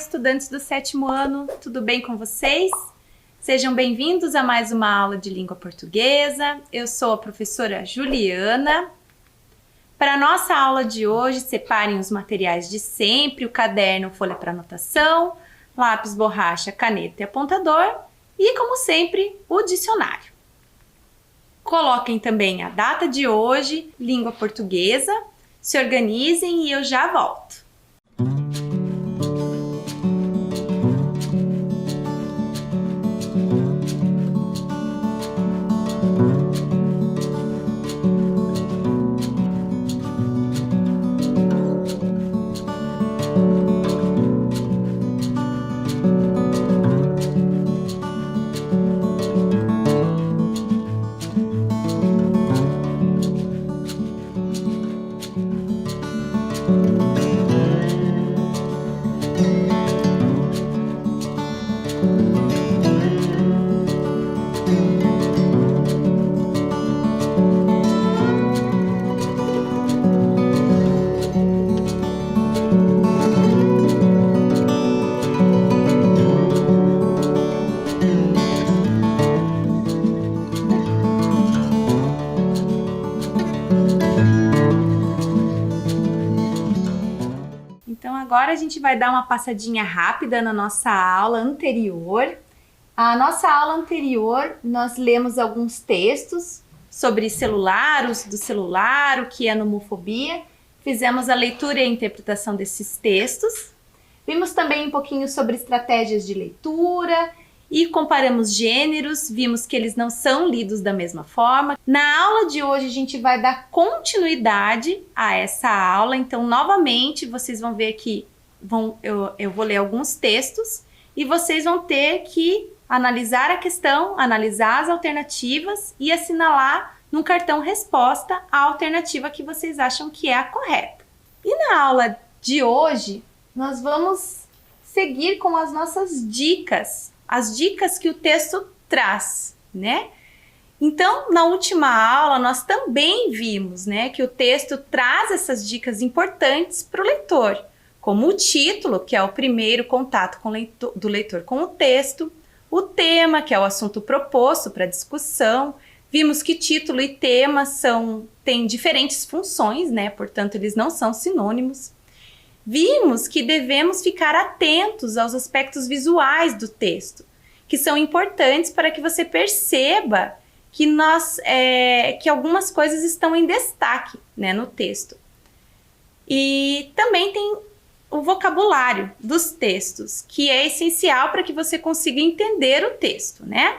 estudantes do 7º ano, tudo bem com vocês? Sejam bem-vindos a mais uma aula de língua portuguesa. Eu sou a professora Juliana. Para a nossa aula de hoje, separem os materiais de sempre, o caderno, folha para anotação, lápis, borracha, caneta e apontador e, como sempre, o dicionário. Coloquem também a data de hoje, língua portuguesa, se organizem e eu já volto. Então agora a gente vai dar uma passadinha rápida na nossa aula anterior. A nossa aula anterior nós lemos alguns textos sobre celular, uso do celular, o que é nomofobia. Fizemos a leitura e a interpretação desses textos. Vimos também um pouquinho sobre estratégias de leitura e comparamos gêneros, vimos que eles não são lidos da mesma forma. Na aula de hoje a gente vai dar continuidade a essa aula, então novamente vocês vão ver que eu vou ler alguns textos e vocês vão ter que analisar a questão, analisar as alternativas e assinalar num cartão resposta a alternativa que vocês acham que é a correta. E na aula de hoje nós vamos seguir com as nossas dicas. As dicas que o texto traz, né? Então, na última aula, nós também vimos, né, que o texto traz essas dicas importantes para o leitor, como o título, que é o primeiro contato do leitor com o texto, o tema, que é o assunto proposto para discussão. Vimos que título e tema têm diferentes funções, né? Portanto, eles não são sinônimos. Vimos que devemos ficar atentos aos aspectos visuais do texto, que são importantes para que você perceba que algumas coisas estão em destaque, né, no texto. E também tem o vocabulário dos textos, que é essencial para que você consiga entender o texto, né?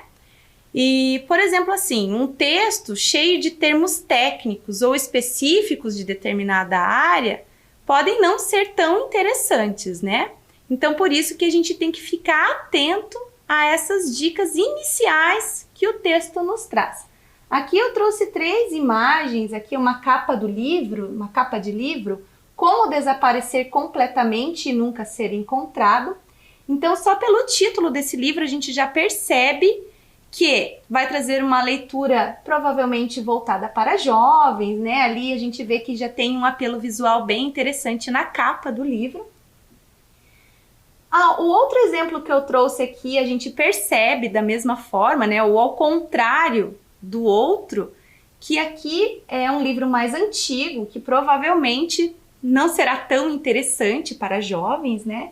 E, por exemplo, assim, um texto cheio de termos técnicos ou específicos de determinada área podem não ser tão interessantes, né? Então, por isso que a gente tem que ficar atento a essas dicas iniciais que o texto nos traz. Aqui eu trouxe 3 imagens, aqui uma capa de livro, Como Desaparecer Completamente e Nunca Ser Encontrado. Então, só pelo título desse livro a gente já percebe que vai trazer uma leitura provavelmente voltada para jovens, né? Ali a gente vê que já tem um apelo visual bem interessante na capa do livro. O outro exemplo que eu trouxe aqui, a gente percebe da mesma forma, né? Ou ao contrário do outro, que aqui é um livro mais antigo, que provavelmente não será tão interessante para jovens, né?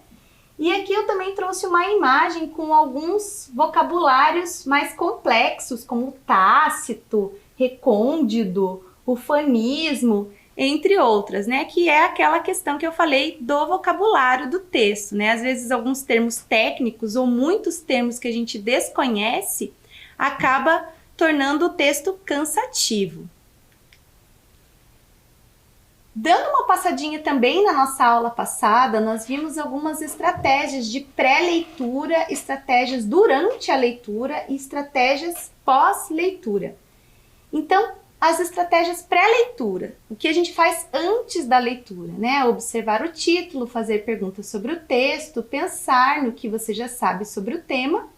E aqui eu também trouxe uma imagem com alguns vocabulários mais complexos, como tácito, recôndito, ufanismo, entre outras, né? Que é aquela questão que eu falei do vocabulário do texto, né? Às vezes alguns termos técnicos ou muitos termos que a gente desconhece acaba tornando o texto cansativo. Dando uma passadinha também na nossa aula passada, nós vimos algumas estratégias de pré-leitura, estratégias durante a leitura e estratégias pós-leitura. Então, as estratégias pré-leitura, o que a gente faz antes da leitura, né? Observar o título, fazer perguntas sobre o texto, pensar no que você já sabe sobre o tema.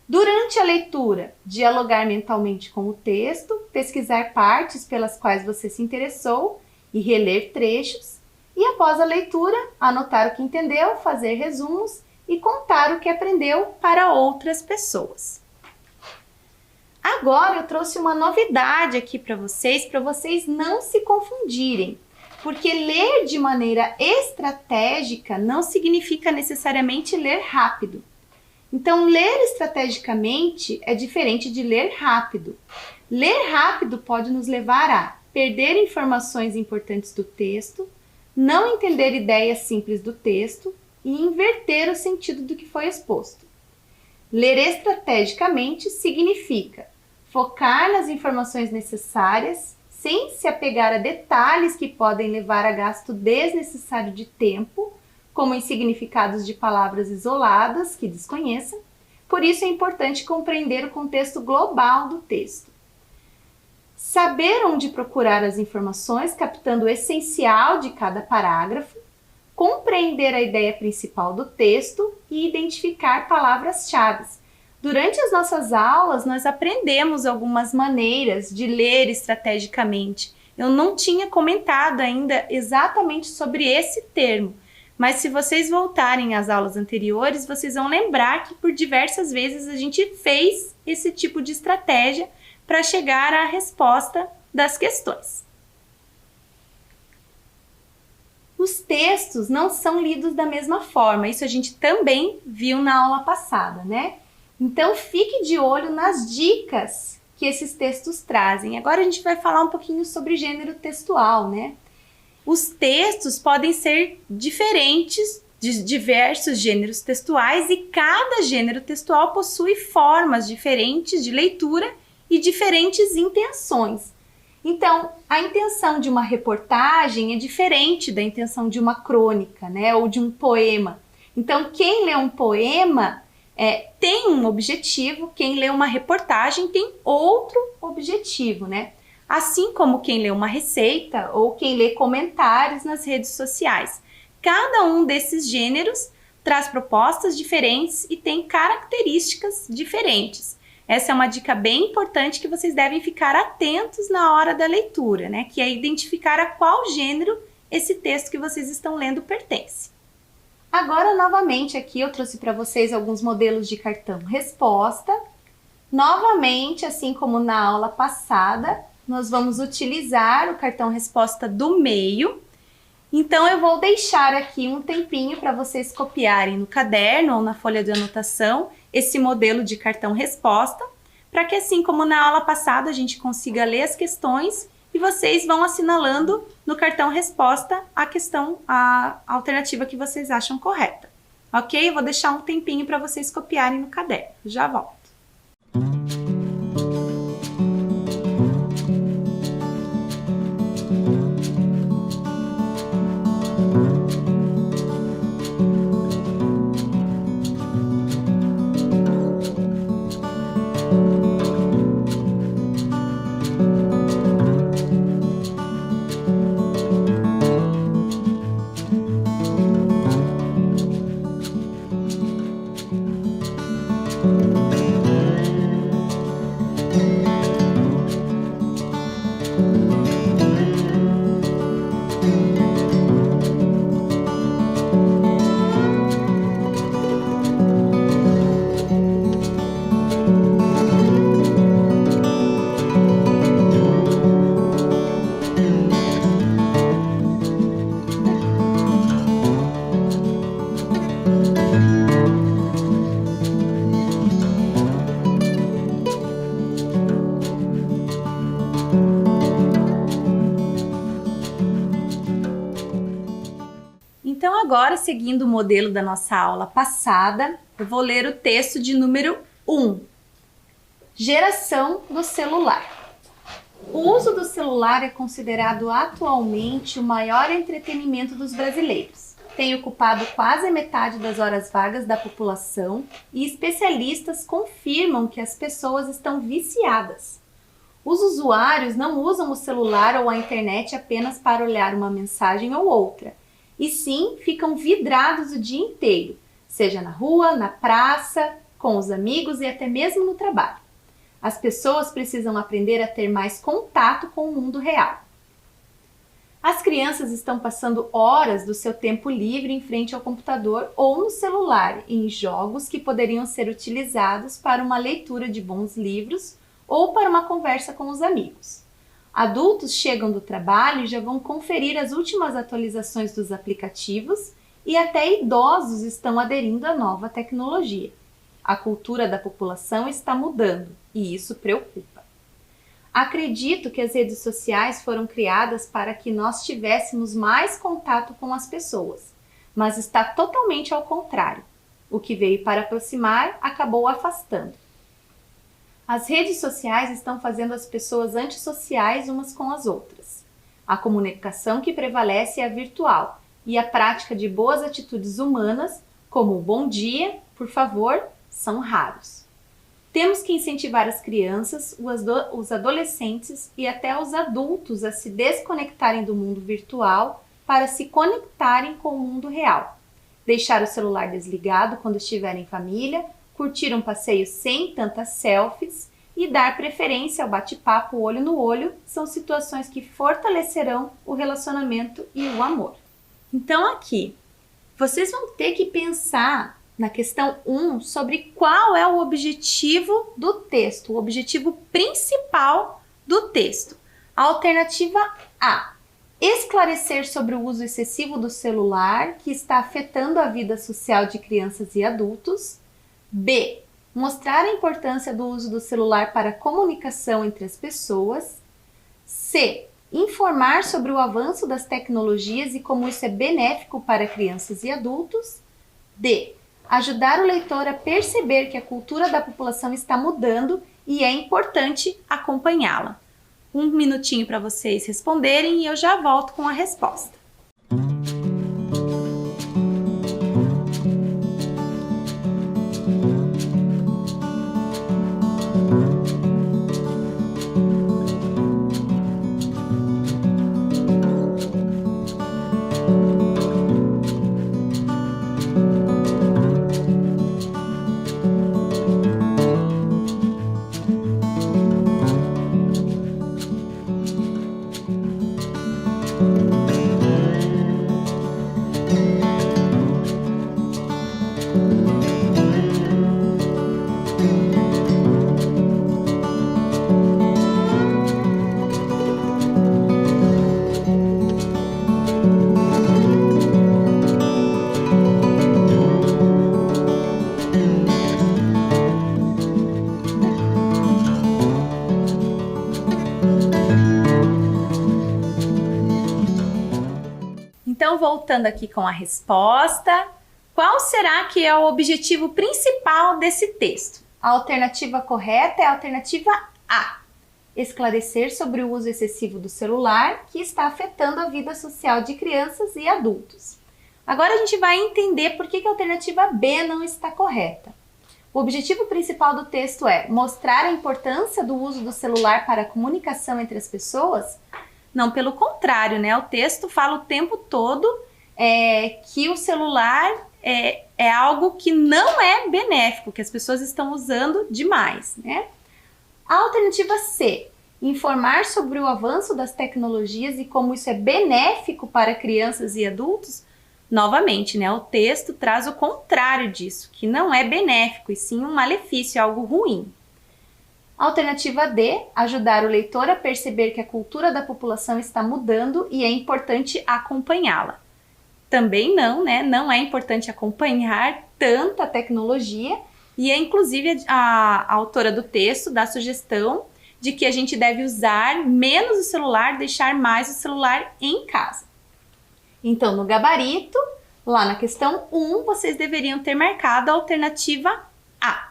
Durante a leitura, dialogar mentalmente com o texto, pesquisar partes pelas quais você se interessou e reler trechos. E após a leitura, anotar o que entendeu, fazer resumos e contar o que aprendeu para outras pessoas. Agora eu trouxe uma novidade aqui para vocês não se confundirem, porque ler de maneira estratégica não significa necessariamente ler rápido. Então, ler estrategicamente é diferente de ler rápido. Ler rápido pode nos levar a perder informações importantes do texto, não entender ideias simples do texto e inverter o sentido do que foi exposto. Ler estrategicamente significa focar nas informações necessárias, sem se apegar a detalhes que podem levar a gasto desnecessário de tempo, como em significados de palavras isoladas que desconheçam. Por isso é importante compreender o contexto global do texto. Saber onde procurar as informações, captando o essencial de cada parágrafo, compreender a ideia principal do texto e identificar palavras-chave. Durante as nossas aulas, nós aprendemos algumas maneiras de ler estrategicamente. Eu não tinha comentado ainda exatamente sobre esse termo, mas se vocês voltarem às aulas anteriores, vocês vão lembrar que por diversas vezes a gente fez esse tipo de estratégia para chegar à resposta das questões. Os textos não são lidos da mesma forma, isso a gente também viu na aula passada, né? Então fique de olho nas dicas que esses textos trazem. Agora a gente vai falar um pouquinho sobre gênero textual, né? Os textos podem ser diferentes de diversos gêneros textuais e cada gênero textual possui formas diferentes de leitura e diferentes intenções. Então, a intenção de uma reportagem é diferente da intenção de uma crônica, né? Ou de um poema. Então, quem lê um poema tem um objetivo, quem lê uma reportagem tem outro objetivo, né? Assim como quem lê uma receita ou quem lê comentários nas redes sociais. Cada um desses gêneros traz propostas diferentes e tem características diferentes. Essa é uma dica bem importante que vocês devem ficar atentos na hora da leitura, né? Que é identificar a qual gênero esse texto que vocês estão lendo pertence. Agora, novamente, aqui eu trouxe para vocês alguns modelos de cartão resposta. Novamente, assim como na aula passada, nós vamos utilizar o cartão resposta do meio. Então, eu vou deixar aqui um tempinho para vocês copiarem no caderno ou na folha de anotação esse modelo de cartão resposta, para que assim como na aula passada a gente consiga ler as questões e vocês vão assinalando no cartão resposta a alternativa que vocês acham correta. Ok? Eu vou deixar um tempinho para vocês copiarem no caderno. Já volto. Então agora, seguindo o modelo da nossa aula passada, eu vou ler o texto de número 1. Geração do celular. O uso do celular é considerado atualmente o maior entretenimento dos brasileiros. Tem ocupado quase a metade das horas vagas da população e especialistas confirmam que as pessoas estão viciadas. Os usuários não usam o celular ou a internet apenas para olhar uma mensagem ou outra, e sim ficam vidrados o dia inteiro, seja na rua, na praça, com os amigos e até mesmo no trabalho. As pessoas precisam aprender a ter mais contato com o mundo real. As crianças estão passando horas do seu tempo livre em frente ao computador ou no celular, em jogos que poderiam ser utilizados para uma leitura de bons livros ou para uma conversa com os amigos. Adultos chegam do trabalho e já vão conferir as últimas atualizações dos aplicativos e até idosos estão aderindo à nova tecnologia. A cultura da população está mudando e isso preocupa. Acredito que as redes sociais foram criadas para que nós tivéssemos mais contato com as pessoas, mas está totalmente ao contrário. O que veio para aproximar acabou afastando. As redes sociais estão fazendo as pessoas antissociais umas com as outras. A comunicação que prevalece é a virtual e a prática de boas atitudes humanas, como o bom dia, por favor, são raros. Temos que incentivar as crianças, os adolescentes e até os adultos a se desconectarem do mundo virtual para se conectarem com o mundo real. Deixar o celular desligado quando estiver em família, curtir um passeio sem tantas selfies e dar preferência ao bate-papo olho no olho são situações que fortalecerão o relacionamento e o amor. Então aqui, vocês vão ter que pensar na questão 1 sobre qual é o objetivo do texto, o objetivo principal do texto. A alternativa A: esclarecer sobre o uso excessivo do celular que está afetando a vida social de crianças e adultos. B: mostrar a importância do uso do celular para a comunicação entre as pessoas. C: informar sobre o avanço das tecnologias e como isso é benéfico para crianças e adultos. D: ajudar o leitor a perceber que a cultura da população está mudando e é importante acompanhá-la. Um minutinho para vocês responderem e eu já volto com a resposta. Então, voltando aqui com a resposta, qual será que é o objetivo principal desse texto? A alternativa correta é a alternativa A: esclarecer sobre o uso excessivo do celular que está afetando a vida social de crianças e adultos. Agora a gente vai entender por que a alternativa B não está correta. O objetivo principal do texto é mostrar a importância do uso do celular para a comunicação entre as pessoas. Não, pelo contrário, né? O texto fala o tempo todo que o celular é algo que não é benéfico, que as pessoas estão usando demais, né? A alternativa C: informar sobre o avanço das tecnologias e como isso é benéfico para crianças e adultos. Novamente, né? O texto traz o contrário disso, que não é benéfico, e sim um malefício, algo ruim. Alternativa D: ajudar o leitor a perceber que a cultura da população está mudando e é importante acompanhá-la. Também não, né? Não é importante acompanhar tanta tecnologia e inclusive a autora do texto dá a sugestão de que a gente deve usar menos o celular, deixar mais o celular em casa. Então, no gabarito, lá na questão 1, vocês deveriam ter marcado a alternativa A.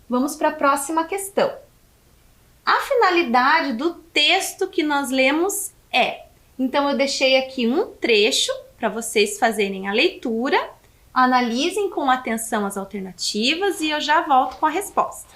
Vamos para a próxima questão. A finalidade do texto que nós lemos é... Então, eu deixei aqui um trecho para vocês fazerem a leitura, analisem com atenção as alternativas e eu já volto com a resposta.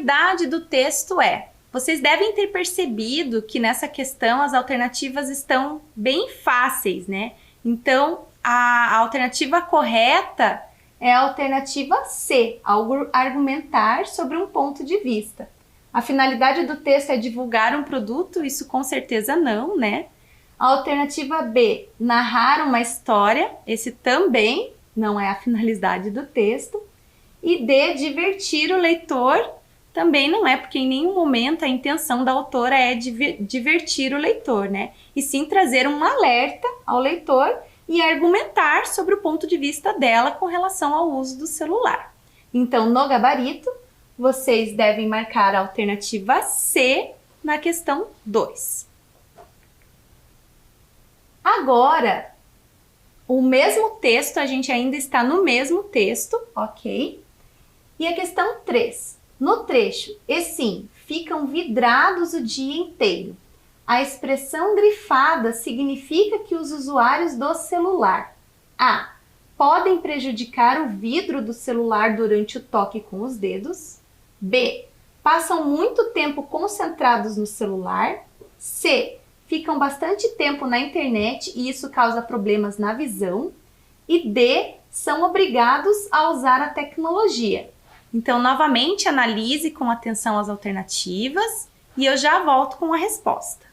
finalidade do texto é: vocês devem ter percebido que nessa questão as alternativas estão bem fáceis, né? Então, a alternativa correta é a alternativa C, argumentar sobre um ponto de vista. A finalidade do texto é divulgar um produto? Isso com certeza não, né? A alternativa B, narrar uma história. Esse também não é a finalidade do texto. E D, divertir o leitor. Também não é, porque em nenhum momento a intenção da autora é divertir o leitor, né? E sim trazer um alerta ao leitor e argumentar sobre o ponto de vista dela com relação ao uso do celular. Então, no gabarito, vocês devem marcar a alternativa C na questão 2. Agora, o mesmo texto, a gente ainda está no mesmo texto, ok? E a questão 3. No trecho, e sim, ficam vidrados o dia inteiro. A expressão grifada significa que os usuários do celular A. Podem prejudicar o vidro do celular durante o toque com os dedos. B. Passam muito tempo concentrados no celular. C. Ficam bastante tempo na internet e isso causa problemas na visão. E D. São obrigados a usar a tecnologia. Então, novamente, analise com atenção as alternativas e eu já volto com a resposta.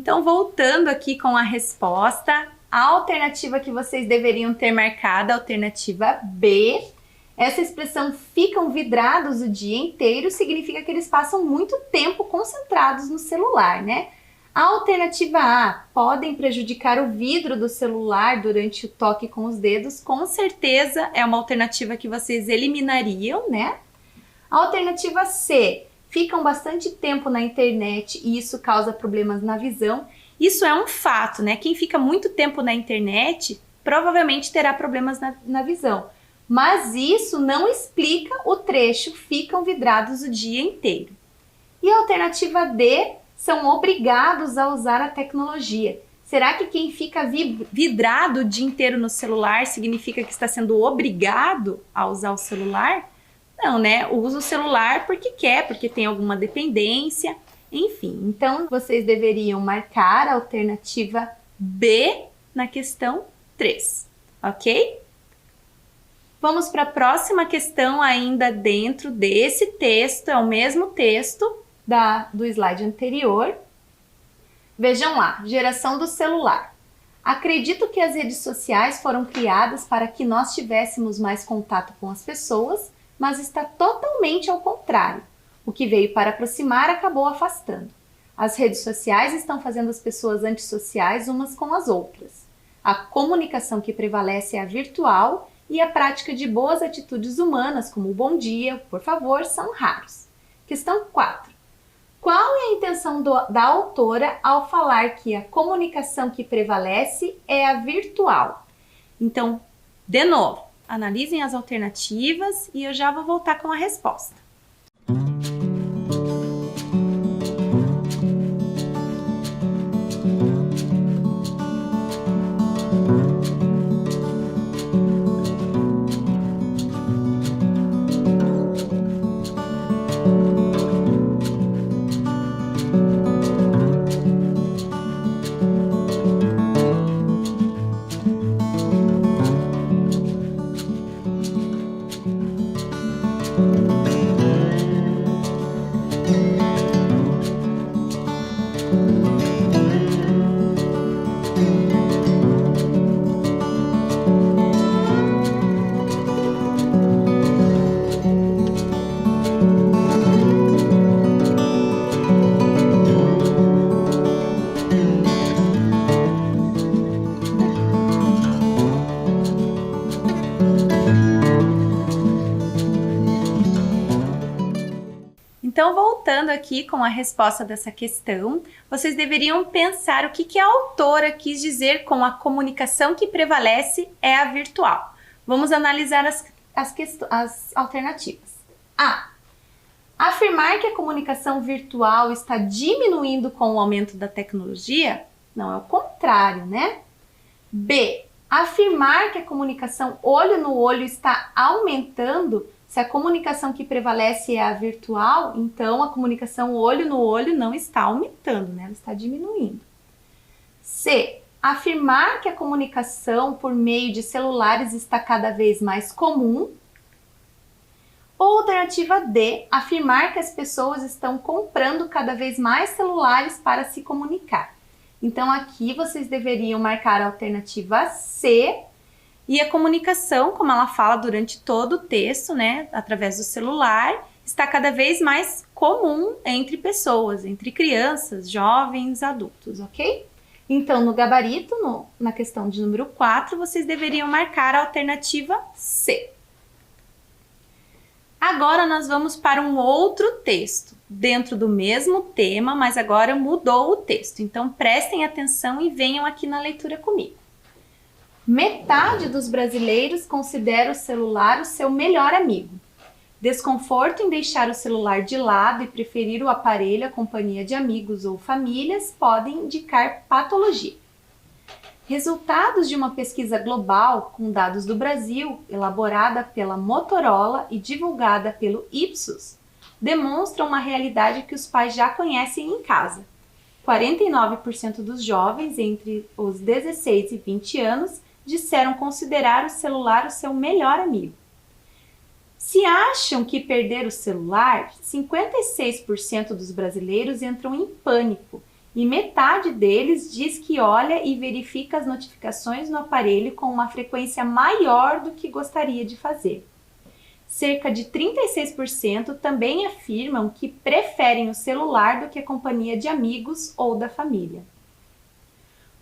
Então, voltando aqui com a resposta, a alternativa que vocês deveriam ter marcado, a alternativa B, essa expressão ficam vidrados o dia inteiro, significa que eles passam muito tempo concentrados no celular, né? A alternativa A, podem prejudicar o vidro do celular durante o toque com os dedos, com certeza é uma alternativa que vocês eliminariam, né? A alternativa C, ficam bastante tempo na internet e isso causa problemas na visão. Isso é um fato, né? Quem fica muito tempo na internet provavelmente terá problemas na visão. Mas isso não explica o trecho ficam vidrados o dia inteiro. E a alternativa D, são obrigados a usar a tecnologia. Será que quem fica vidrado o dia inteiro no celular significa que está sendo obrigado a usar o celular? Não, né? Usa o celular porque quer, porque tem alguma dependência, enfim. Então, vocês deveriam marcar a alternativa B na questão 3, ok? Vamos para a próxima questão ainda dentro desse texto, é o mesmo texto do slide anterior. Vejam lá, geração do celular. Acredito que as redes sociais foram criadas para que nós tivéssemos mais contato com as pessoas, mas está totalmente ao contrário. O que veio para aproximar acabou afastando. As redes sociais estão fazendo as pessoas antissociais umas com as outras. A comunicação que prevalece é a virtual e a prática de boas atitudes humanas, como o bom dia, por favor, são raros. Questão 4. Qual é a intenção da autora ao falar que a comunicação que prevalece é a virtual? Então, de novo, analisem as alternativas e eu já vou voltar com a resposta. continuando aqui com a resposta dessa questão, vocês deveriam pensar o que a autora quis dizer com a comunicação que prevalece é a virtual. Vamos analisar as alternativas. A. Afirmar que a comunicação virtual está diminuindo com o aumento da tecnologia? Não, é o contrário, né? B. Afirmar que a comunicação olho no olho está aumentando. Se a comunicação que prevalece é a virtual, então a comunicação olho no olho não está aumentando, né? Ela está diminuindo. C. Afirmar que a comunicação por meio de celulares está cada vez mais comum. Ou alternativa D. Afirmar que as pessoas estão comprando cada vez mais celulares para se comunicar. Então aqui vocês deveriam marcar a alternativa C. E a comunicação, como ela fala durante todo o texto, né, através do celular, está cada vez mais comum entre pessoas, entre crianças, jovens, adultos, ok? Então, no gabarito, na questão de número 4, vocês deveriam marcar a alternativa C. Agora nós vamos para um outro texto, dentro do mesmo tema, mas agora mudou o texto. Então, prestem atenção e venham aqui na leitura comigo. Metade dos brasileiros considera o celular o seu melhor amigo. Desconforto em deixar o celular de lado e preferir o aparelho à companhia de amigos ou famílias podem indicar patologia. Resultados de uma pesquisa global com dados do Brasil, elaborada pela Motorola e divulgada pelo Ipsos, demonstram uma realidade que os pais já conhecem em casa. 49% dos jovens entre os 16 e 20 anos disseram considerar o celular o seu melhor amigo. Se acham que perder o celular, 56% dos brasileiros entram em pânico e metade deles diz que olha e verifica as notificações no aparelho com uma frequência maior do que gostaria de fazer. Cerca de 36% também afirmam que preferem o celular do que a companhia de amigos ou da família.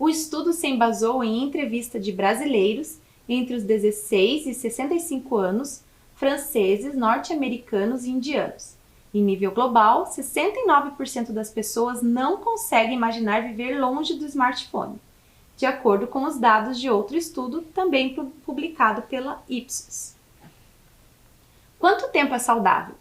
O estudo se embasou em entrevista de brasileiros entre os 16 e 65 anos, franceses, norte-americanos e indianos. Em nível global, 69% das pessoas não conseguem imaginar viver longe do smartphone, de acordo com os dados de outro estudo, também publicado pela Ipsos. Quanto tempo é saudável?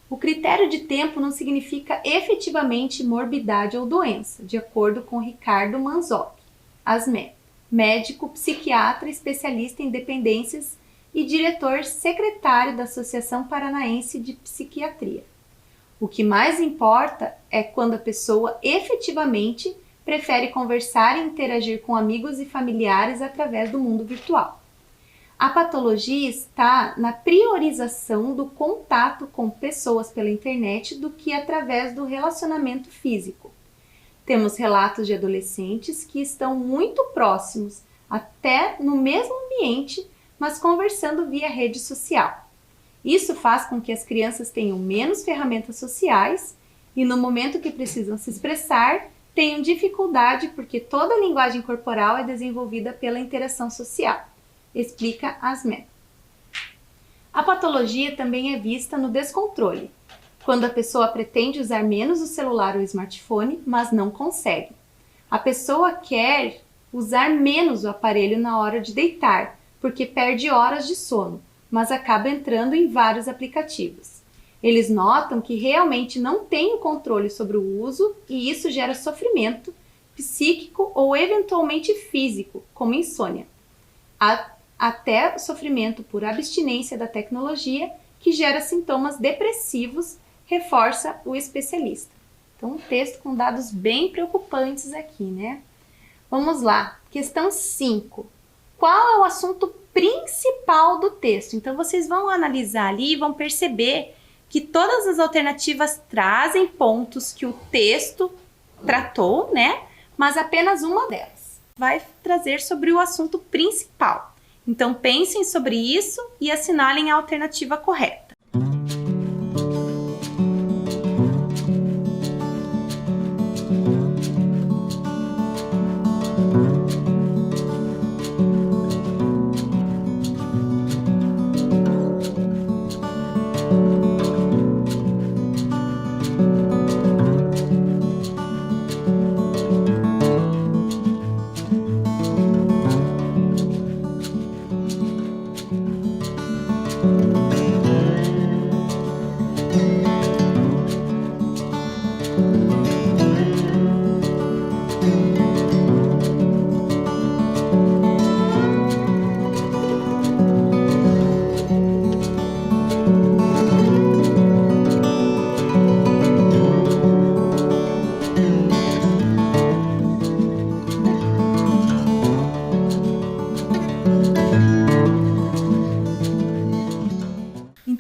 O critério de tempo não significa efetivamente morbidade ou doença, de acordo com Ricardo Manzotti, ASME, médico, psiquiatra, especialista em dependências e diretor secretário da Associação Paranaense de Psiquiatria. O que mais importa é quando a pessoa efetivamente prefere conversar e interagir com amigos e familiares através do mundo virtual. A patologia está na priorização do contato com pessoas pela internet do que através do relacionamento físico. Temos relatos de adolescentes que estão muito próximos, até no mesmo ambiente, mas conversando via rede social. Isso faz com que as crianças tenham menos ferramentas sociais e, no momento que precisam se expressar, tenham dificuldade porque toda a linguagem corporal é desenvolvida pela interação social, explica Asmet. A patologia também é vista no descontrole, quando a pessoa pretende usar menos o celular ou o smartphone, mas não consegue. A pessoa quer usar menos o aparelho na hora de deitar, porque perde horas de sono, mas acaba entrando em vários aplicativos. Eles notam que realmente não têm o controle sobre o uso e isso gera sofrimento psíquico ou eventualmente físico, como insônia. Até sofrimento por abstinência da tecnologia, que gera sintomas depressivos, reforça o especialista. Então, um texto com dados bem preocupantes aqui, né? Vamos lá, questão 5. Qual é o assunto principal do texto? Então, vocês vão analisar ali e vão perceber que todas as alternativas trazem pontos que o texto tratou, né? Mas apenas uma delas vai trazer sobre o assunto principal. Então, pensem sobre isso e assinalem a alternativa correta.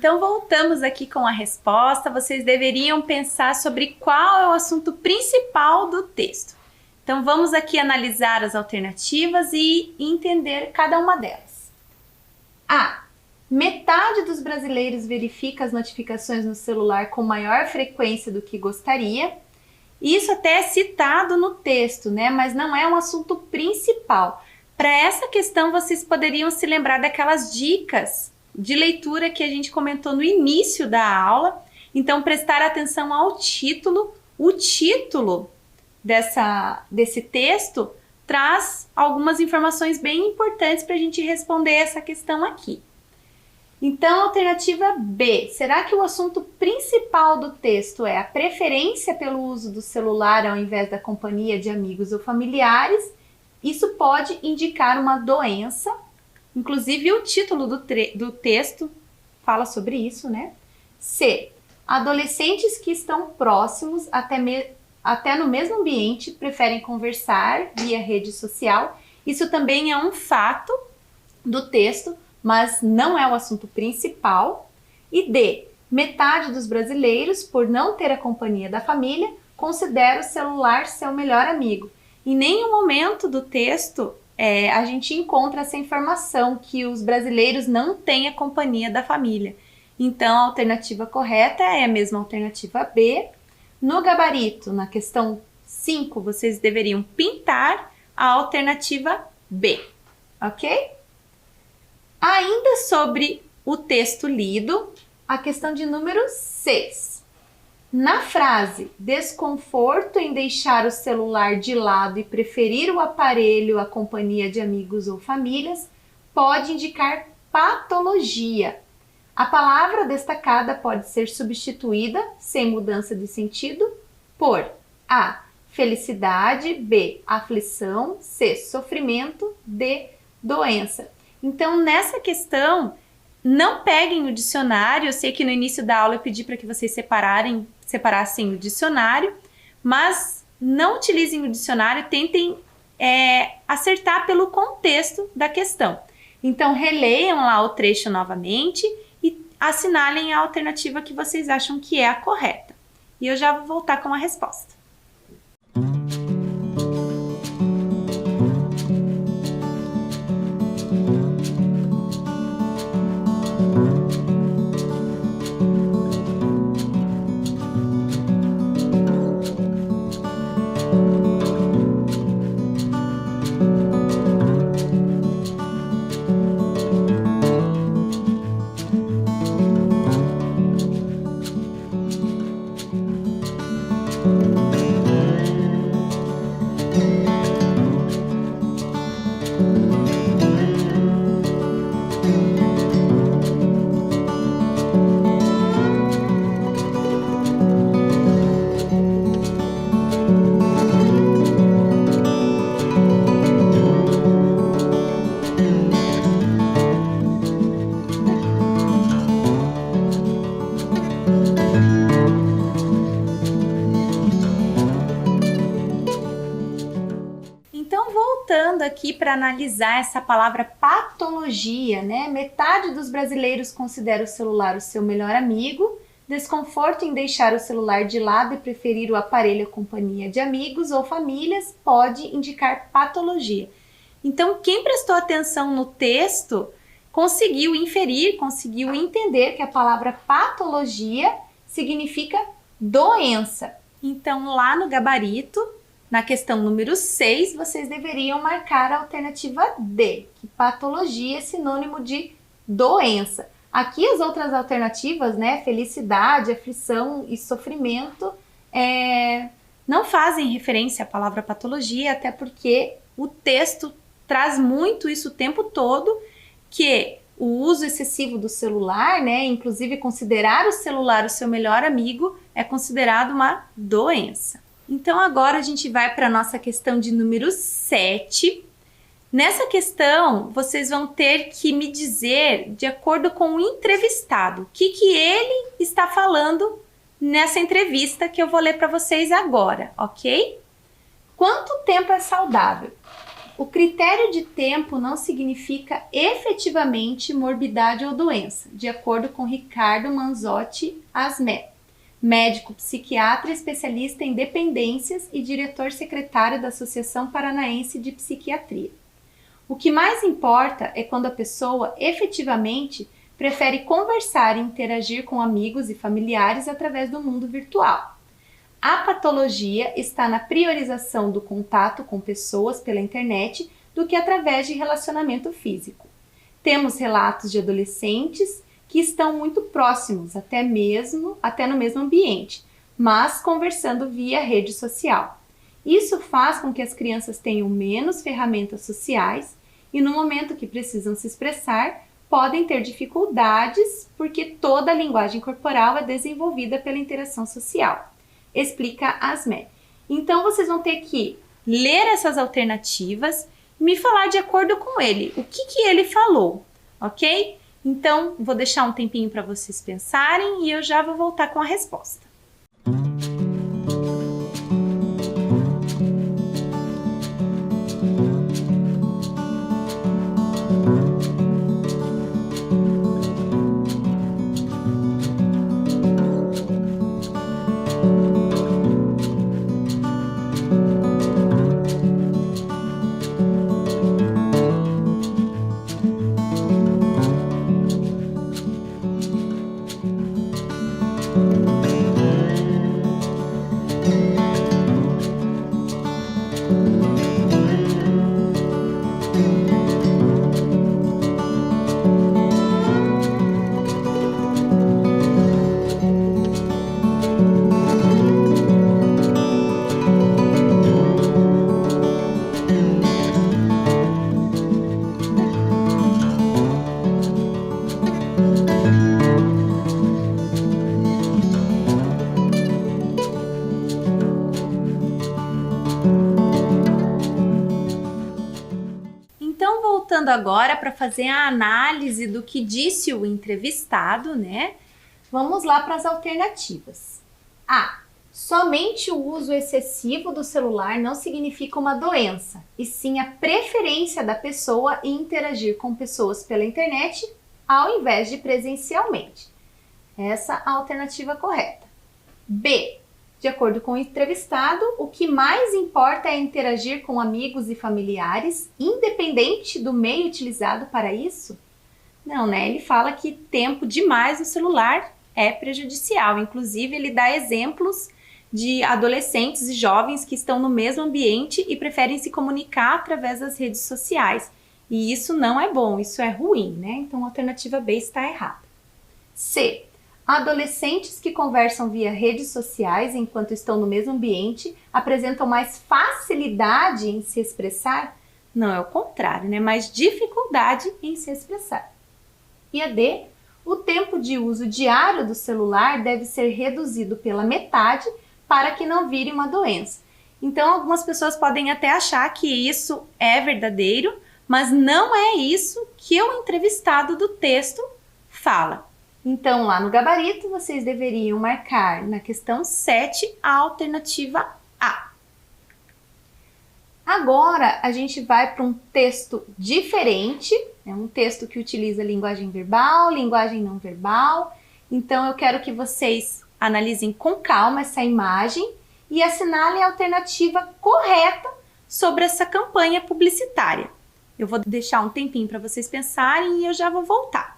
Então voltamos aqui com a resposta. Vocês deveriam pensar sobre qual é o assunto principal do texto. Então vamos aqui analisar as alternativas e entender cada uma delas. A. Metade dos brasileiros verifica as notificações no celular com maior frequência do que gostaria. Isso até é citado no texto, né? Mas não é um assunto principal. Para essa questão, vocês poderiam se lembrar daquelas dicas de leitura que a gente comentou no início da aula. Então, prestar atenção ao título. O título desse texto traz algumas informações bem importantes para a gente responder essa questão aqui. Então, alternativa B. Será que o assunto principal do texto é a preferência pelo uso do celular ao invés da companhia de amigos ou familiares? Isso pode indicar uma doença. Inclusive, o título do texto fala sobre isso, né? C. Adolescentes que estão próximos, até no mesmo ambiente, preferem conversar via rede social. Isso também é um fato do texto, mas não é o assunto principal. E D. Metade dos brasileiros, por não ter a companhia da família, considera o celular seu melhor amigo. Em nenhum momento do texto a gente encontra essa informação que os brasileiros não têm a companhia da família. Então, a alternativa correta é a mesma alternativa B. No gabarito, na questão 5, vocês deveriam pintar a alternativa B, ok? Ainda sobre o texto lido, a questão de número 6. Na frase desconforto em deixar o celular de lado e preferir o aparelho à companhia de amigos ou famílias, pode indicar patologia. A palavra destacada pode ser substituída, sem mudança de sentido, por A. Felicidade, B. Aflição, C. Sofrimento, D. Doença. Então, nessa questão, não peguem o dicionário. Eu sei que no início da aula eu pedi para que vocês separassem o dicionário, mas não utilizem o dicionário, tentem acertar pelo contexto da questão. Então, releiam lá o trecho novamente e assinalem a alternativa que vocês acham que é a correta. E eu já vou voltar com a resposta. Voltando aqui para analisar essa palavra patologia, né? Metade dos brasileiros considera o celular o seu melhor amigo. Desconforto em deixar o celular de lado e preferir o aparelho à companhia de amigos ou famílias pode indicar patologia. Então, quem prestou atenção no texto conseguiu inferir, conseguiu entender que a palavra patologia significa doença. Então, lá no gabarito, na questão número 6, vocês deveriam marcar a alternativa D, que patologia é sinônimo de doença. Aqui as outras alternativas, né, felicidade, aflição e sofrimento, não fazem referência à palavra patologia, até porque o texto traz muito isso o tempo todo, que o uso excessivo do celular, né, inclusive considerar o celular o seu melhor amigo, é considerado uma doença. Então agora a gente vai para a nossa questão de número 7. Nessa questão, vocês vão ter que me dizer, de acordo com o entrevistado, o que ele está falando nessa entrevista que eu vou ler para vocês agora, ok? Quanto tempo é saudável? O critério de tempo não significa efetivamente morbidade ou doença, de acordo com Ricardo Manzotti Asmé, médico psiquiatra especialista em dependências e diretor secretário da Associação Paranaense de Psiquiatria. O que mais importa é quando a pessoa efetivamente prefere conversar e interagir com amigos e familiares através do mundo virtual. A patologia está na priorização do contato com pessoas pela internet do que através de relacionamento físico. Temos relatos de adolescentes que estão muito próximos, até no mesmo ambiente, mas conversando via rede social. Isso faz com que as crianças tenham menos ferramentas sociais e no momento que precisam se expressar, podem ter dificuldades porque toda a linguagem corporal é desenvolvida pela interação social. Explica Asmé. Então, vocês vão ter que ler essas alternativas e me falar de acordo com ele, o que ele falou, ok? Então, vou deixar um tempinho para vocês pensarem e eu já vou voltar com a resposta. Voltando agora para fazer a análise do que disse o entrevistado, né? Vamos lá para as alternativas. A. Somente o uso excessivo do celular não significa uma doença, e sim a preferência da pessoa em interagir com pessoas pela internet ao invés de presencialmente. Essa é a alternativa correta. B. De acordo com o entrevistado, o que mais importa é interagir com amigos e familiares, independente do meio utilizado para isso? Não, né? Ele fala que tempo demais no celular é prejudicial. Inclusive, ele dá exemplos de adolescentes e jovens que estão no mesmo ambiente e preferem se comunicar através das redes sociais. E isso não é bom, isso é ruim, né? Então, a alternativa B está errada. C. Adolescentes que conversam via redes sociais enquanto estão no mesmo ambiente apresentam mais facilidade em se expressar? Não, é o contrário, né? Mais dificuldade em se expressar. E a D, o tempo de uso diário do celular deve ser reduzido pela metade para que não vire uma doença. Então, algumas pessoas podem até achar que isso é verdadeiro, mas não é isso que o entrevistado do texto fala. Então, lá no gabarito, vocês deveriam marcar na questão 7 a alternativa A. Agora, a gente vai para um texto diferente, é um texto que utiliza linguagem verbal, linguagem não verbal. Então, eu quero que vocês analisem com calma essa imagem e assinalem a alternativa correta sobre essa campanha publicitária. Eu vou deixar um tempinho para vocês pensarem e eu já vou voltar.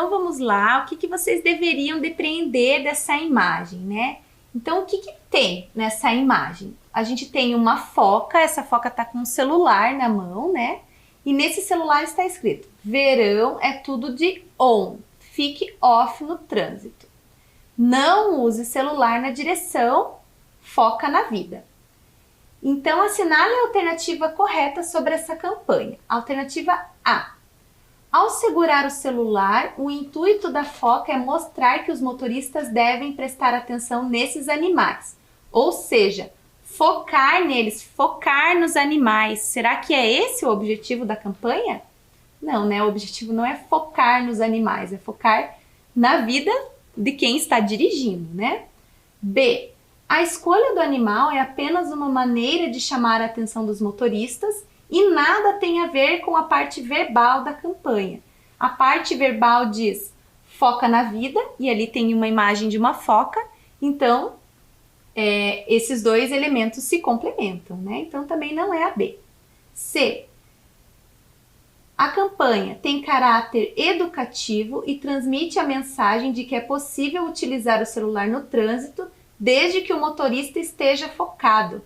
Então vamos lá, o que vocês deveriam depreender dessa imagem, né? Então o que tem nessa imagem? A gente tem uma foca, essa foca tá com um celular na mão, né? E nesse celular está escrito: verão é tudo de on, fique off no trânsito. Não use celular na direção, foca na vida. Então assinale a alternativa correta sobre essa campanha. Alternativa A. Ao segurar o celular, o intuito da foca é mostrar que os motoristas devem prestar atenção nesses animais. Ou seja, focar neles, focar nos animais. Será que é esse o objetivo da campanha? Não, né? O objetivo não é focar nos animais, é focar na vida de quem está dirigindo, né? B. A escolha do animal é apenas uma maneira de chamar a atenção dos motoristas e nada tem a ver com a parte verbal da campanha. A parte verbal diz foca na vida, e ali tem uma imagem de uma foca, então esses dois elementos se complementam, né? Então também não é a B. C. A campanha tem caráter educativo e transmite a mensagem de que é possível utilizar o celular no trânsito desde que o motorista esteja focado.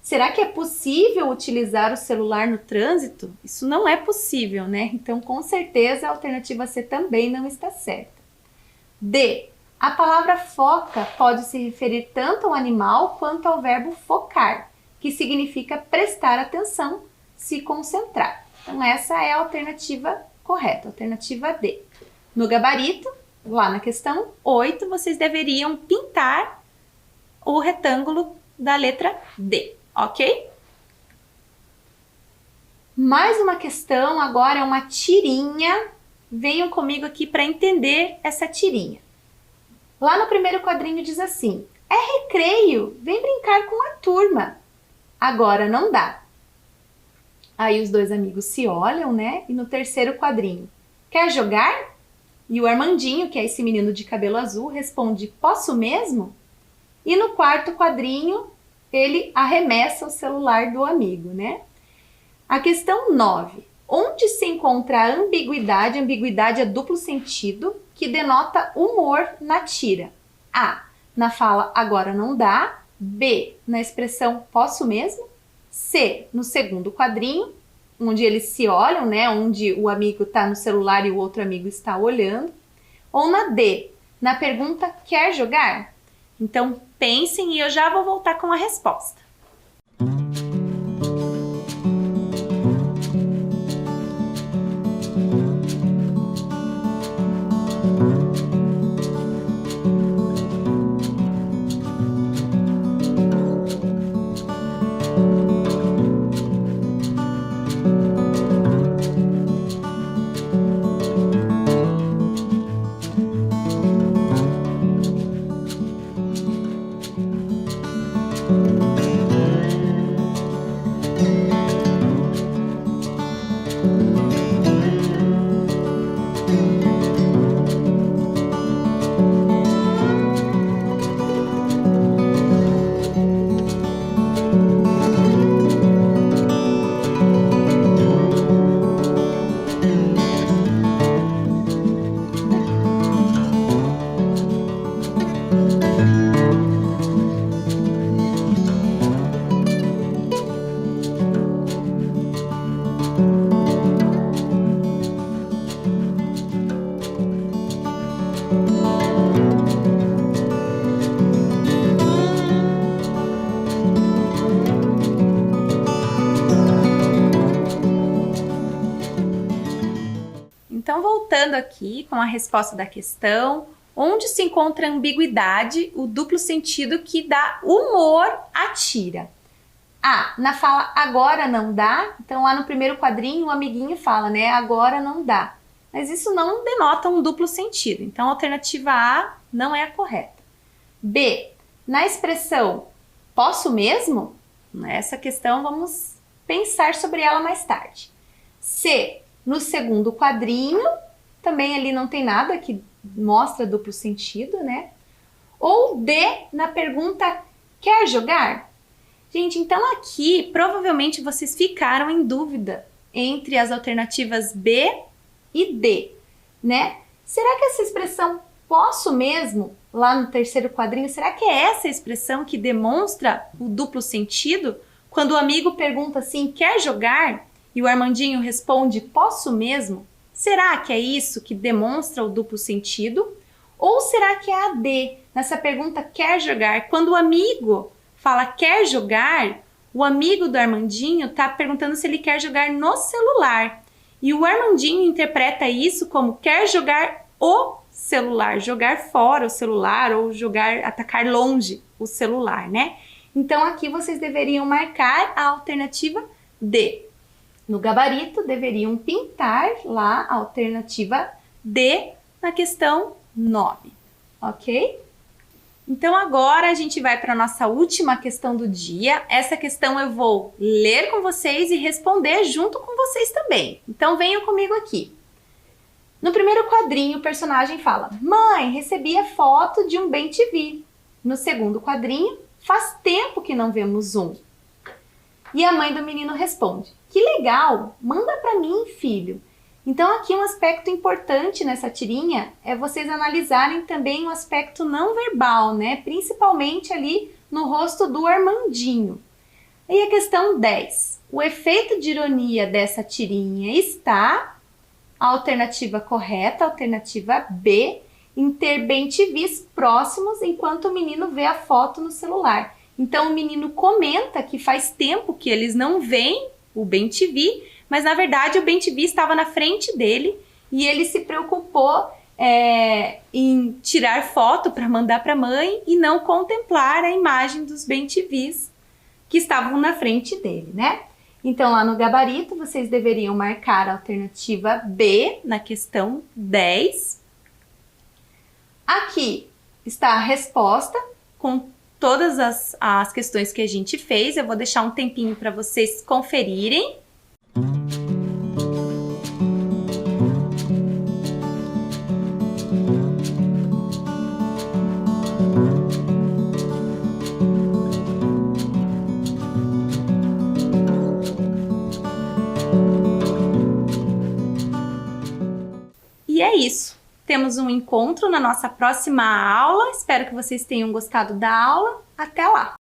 Será que é possível utilizar o celular no trânsito? Isso não é possível, né? Então, com certeza, a alternativa C também não está certa. D. A palavra foca pode se referir tanto ao animal quanto ao verbo focar, que significa prestar atenção, se concentrar. Então, essa é a alternativa correta, alternativa D. No gabarito, lá na questão 8, vocês deveriam pintar o retângulo da letra D. Ok? Mais uma questão, agora é uma tirinha. Venham comigo aqui para entender essa tirinha. Lá no primeiro quadrinho diz assim: é recreio, vem brincar com a turma. Agora não dá. Aí os dois amigos se olham, né? E no terceiro quadrinho: quer jogar? E o Armandinho, que é esse menino de cabelo azul, responde: posso mesmo? E no quarto quadrinho, ele arremessa o celular do amigo, né? A questão 9. Onde se encontra a ambiguidade? Ambiguidade é duplo sentido, que denota humor na tira. A. Na fala agora não dá. B. Na expressão posso mesmo. C. No segundo quadrinho, onde eles se olham, né? Onde o amigo está no celular e o outro amigo está olhando. Ou na D. Na pergunta quer jogar? Então, pensem e eu já vou voltar com a resposta. Então, voltando aqui com a resposta da questão, onde se encontra a ambiguidade, o duplo sentido que dá humor à tira? A. Na fala agora não dá. Então, lá no primeiro quadrinho, o amiguinho fala, né? Agora não dá. Mas isso não denota um duplo sentido. Então, a alternativa A não é a correta. B. Na expressão posso mesmo? Essa questão vamos pensar sobre ela mais tarde. C. No segundo quadrinho, também ali não tem nada que mostra duplo sentido, né? Ou D, na pergunta, quer jogar? Gente, então aqui provavelmente vocês ficaram em dúvida entre as alternativas B e D, né? Será que essa expressão posso mesmo, lá no terceiro quadrinho, será que é essa expressão que demonstra o duplo sentido? Quando o amigo pergunta assim, quer jogar? E o Armandinho responde, posso mesmo? Será que é isso que demonstra o duplo sentido? Ou será que é a D, nessa pergunta, quer jogar? Quando o amigo fala quer jogar, o amigo do Armandinho está perguntando se ele quer jogar no celular. E o Armandinho interpreta isso como quer jogar o celular, jogar fora o celular ou jogar, atacar longe o celular, né? Então aqui vocês deveriam marcar a alternativa D. No gabarito deveriam pintar lá a alternativa D na questão 9, ok? Então agora a gente vai para a nossa última questão do dia. Essa questão eu vou ler com vocês e responder junto com vocês também. Então venham comigo aqui. No primeiro quadrinho, o personagem fala: mãe, recebi a foto de um bem-te-vi. No segundo quadrinho, faz tempo que não vemos um. E a mãe do menino responde: que legal, manda para mim, filho. Então aqui um aspecto importante nessa tirinha é vocês analisarem também o aspecto não verbal, né? Principalmente ali no rosto do Armandinho. E a questão 10. O efeito de ironia dessa tirinha está... A alternativa correta, a alternativa B, em ter bem-te-vis próximos enquanto o menino vê a foto no celular. Então o menino comenta que faz tempo que eles não veem o bem-te-vi, mas na verdade o bem-te-vi estava na frente dele e ele se preocupou em tirar foto para mandar para a mãe e não contemplar a imagem dos bem-te-vis que estavam na frente dele, né? Então, lá no gabarito, vocês deveriam marcar a alternativa B na questão 10. Aqui está a resposta com todas as questões que a gente fez. Eu vou deixar um tempinho para vocês conferirem. E é isso. Temos um encontro na nossa próxima aula. Espero que vocês tenham gostado da aula. Até lá!